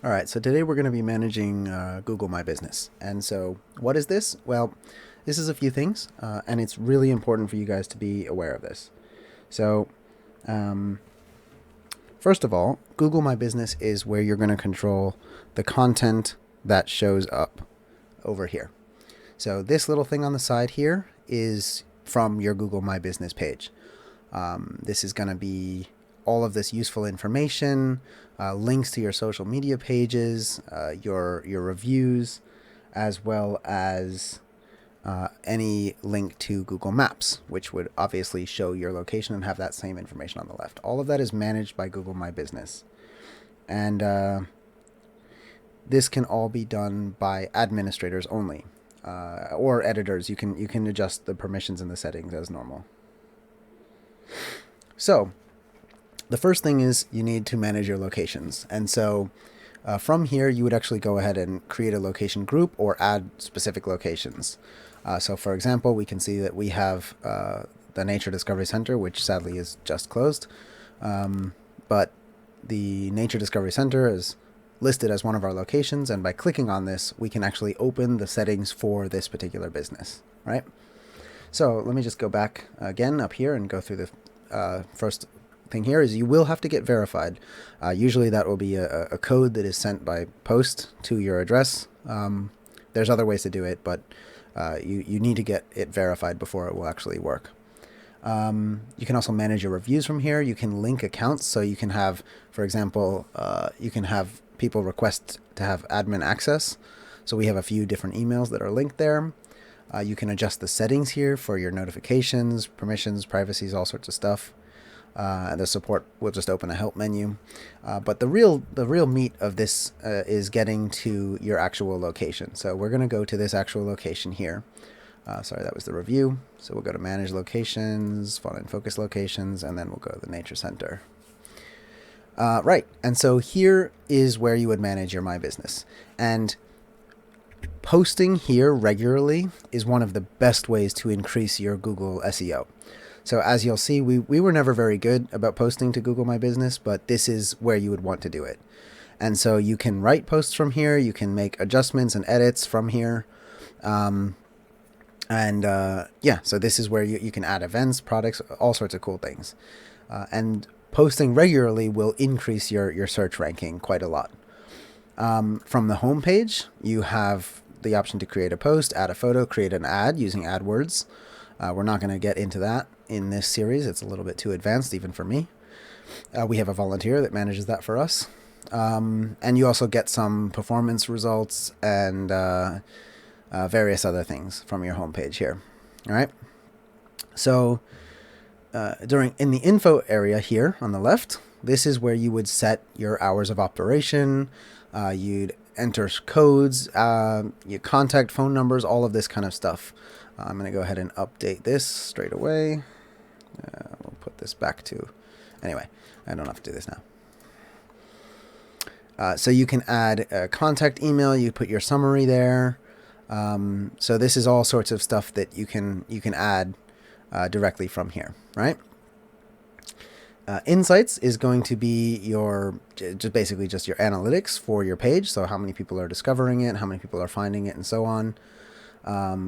All right, so today we're going to be managing Google My Business. And so, what is this? Well, this is a few things, and it's really important for you guys to be aware of this. So, um, first of all, Google My Business is where you're going to control the content that shows up over here. So, this little thing on the side here is from your Google My Business page. This is going to be all of this useful information, links to your social media pages, your reviews, as well as any link to Google Maps, which would obviously show your location and have that same information on the left. All of that is managed by Google My Business. And this can all be done by administrators only, or editors. You can adjust the permissions and the settings as normal. So, the first thing is you need to manage your locations. And so from here, you would actually go ahead and create a location group or add specific locations. So for example, we can see that we have the Nature Discovery Center, which sadly is just closed. But the Nature Discovery Center is listed as one of our locations. And by clicking on this, we can actually open the settings for this particular business, right? So let me just go back again up here and go through the first thing here is you will have to get verified. Usually that will be a code that is sent by post to your address. There's other ways to do it, but you need to get it verified before it will actually work. You can also manage your reviews from here. You can link accounts, so you can have, for example, you can have people request to have admin access. So we have a few different emails that are linked there. You can adjust the settings here for your notifications, permissions, privacies, all sorts of stuff. The support will just open a help menu. But the real meat of this is getting to your actual location. So we're going to go to this actual location here. Sorry, that was the review. So we'll go to Manage Locations, Fauna and Focus Locations, and then we'll go to the Nature Center. Right, and so here is where you would manage your My Business. And posting here regularly is one of the best ways to increase your Google SEO. So as you'll see, we were never very good about posting to Google My Business, but this is where you would want to do it. And so you can write posts from here. You can make adjustments and edits from here. Yeah, so this is where you can add events, products, all sorts of cool things. And posting regularly will increase your search ranking quite a lot. From the home page, you have the option to create a post, add a photo, create an ad using AdWords. We're not going to get into that in this series. It's a little bit too advanced even for me. We have a volunteer that manages that for us. And you also get some performance results and various other things from your homepage here. All right. So in the info area here on the left, this is where you would set your hours of operation. You'd enter codes, your contact phone numbers, all of this kind of stuff. I'm going to go ahead and update this straight away. We'll put this back to... Anyway, I don't have to do this now. So you can add a contact email. You put your summary there. So this is all sorts of stuff that you can add directly from here, right? Insights is going to be basically just your analytics for your page. So how many people are discovering it, how many people are finding it, and so on.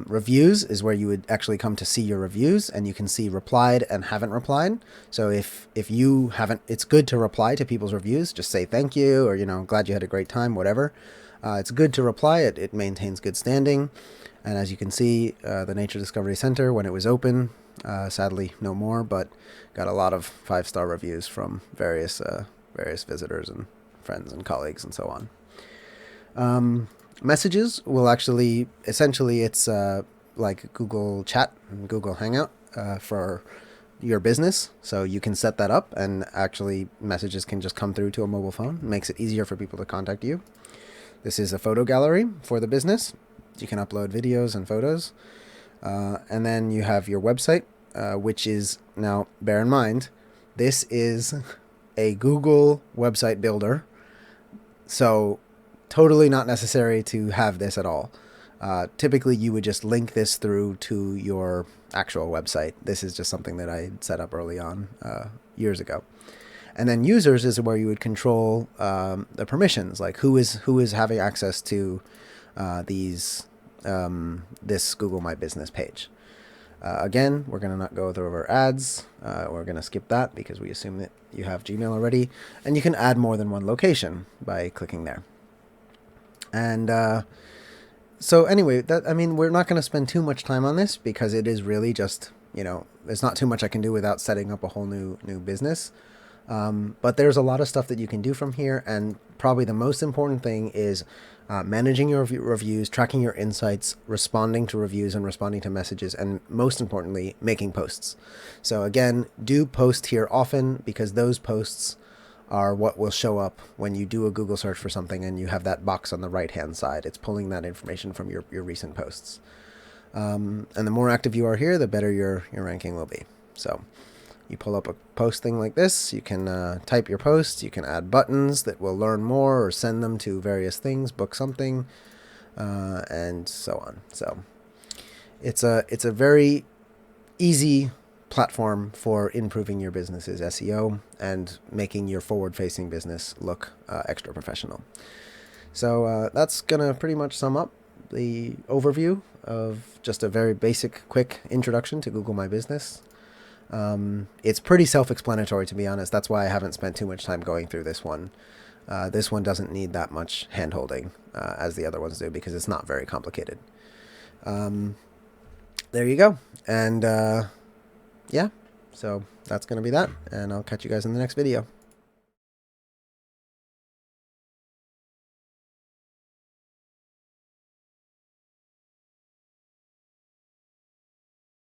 Reviews is where you would actually come to see your reviews, and you can see replied and haven't replied. So if you haven't, it's good to reply to people's reviews. Just say thank you, or glad you had a great time, whatever. It's good to reply. It maintains good standing. And as you can see, the Nature Discovery Center, when it was open, sadly no more, but got a lot of 5-star reviews from various visitors and friends and colleagues and so on. Messages will actually, essentially, it's like Google Chat and Google Hangout for your business. So you can set that up, and actually messages can just come through to a mobile phone. It makes it easier for people to contact you. This is a photo gallery for the business. You can upload videos and photos. And then you have your website, which is, now bear in mind, this is a Google website builder. So totally not necessary to have this at all. Typically, you would just link this through to your actual website. This is just something that I set up early on years ago. And then users is where you would control the permissions, like who is having access to this Google My Business page. Again, we're going to not go over ads. We're going to skip that because we assume that you have Gmail already. And you can add more than one location by clicking there. And so anyway, we're not going to spend too much time on this because it is really just, there's not too much I can do without setting up a whole new business. But there's a lot of stuff that you can do from here. And probably the most important thing is managing your reviews, tracking your insights, responding to reviews and responding to messages, and most importantly, making posts. So again, do post here often because those posts are what will show up when you do a Google search for something and you have that box on the right-hand side. It's pulling that information from your recent posts. And the more active you are here, the better your ranking will be. So you pull up a post thing like this, you can type your posts, you can add buttons that will learn more or send them to various things, book something, and so on. So it's a very easy platform for improving your business's SEO and making your forward-facing business look extra professional. So that's gonna pretty much sum up the overview of just a very basic, quick introduction to Google My Business. It's pretty self-explanatory, to be honest. That's why I haven't spent too much time going through this one. This one doesn't need that much hand-holding as the other ones do because it's not very complicated. There you go. And yeah, so that's going to be that. And I'll catch you guys in the next video.